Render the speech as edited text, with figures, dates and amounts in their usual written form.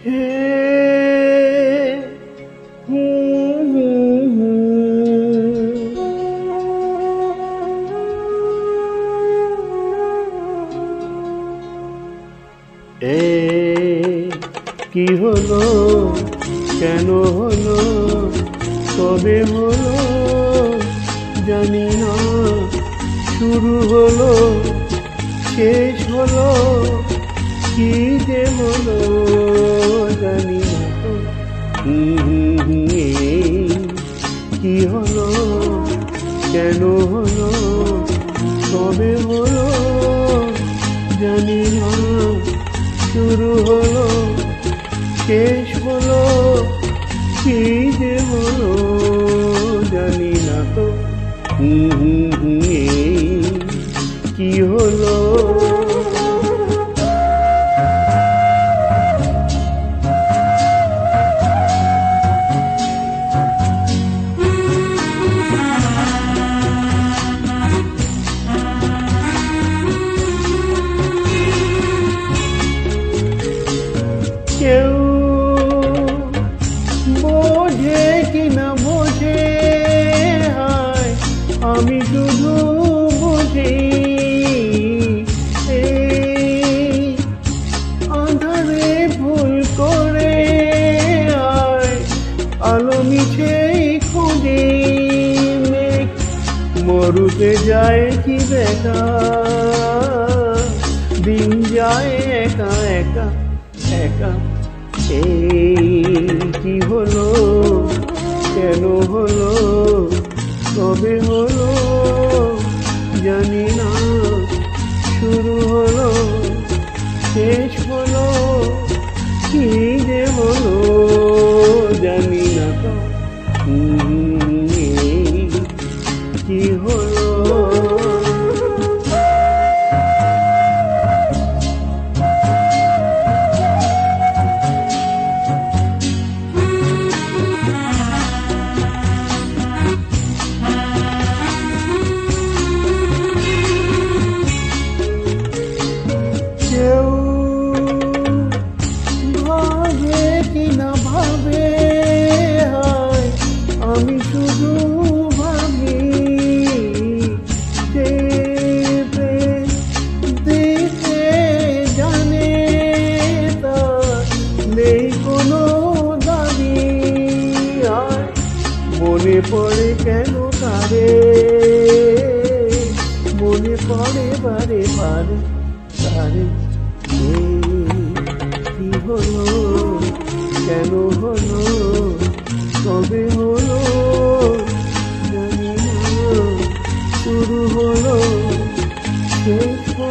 হে এ কি হলো, কেন হলো, কবে হলো জানি না। শুরু হলো, শেষ হলো, কি যে হলো জানি না তো। কি হলো, কেন হলো, কবে হলো জানি না। শুরু হলো, শেষ হলো, কি যে হলো জানি না তো। কি হলো। কেউ বোঝে কি না বোঝে, হায় আমি শুধু বুঝি। এই আঁধারে ভুল করে আয় আলো মিছে খুঁজি। মেঘ মরুতে যায় কি দেখা, দিন যায় একা একা একা। এই কি হলো, কেন হলো, কবে হলো জানি না। শুরু হলো, শেষ হলো, কি যে হলো জানি না তো। কি হলো। কেউ ভাবে কি না ভাবে, হায় আমি শুধু ভাবি। চেপে দিতে জানে তার নেই কোনো দাবি। আর মনে পড়ে কেন তারে, মনে পড়ে বারে বারে তারে। কি হলো, কেন হলো, কবে হলো জানি না। শুরু হলো, শেষ হলো।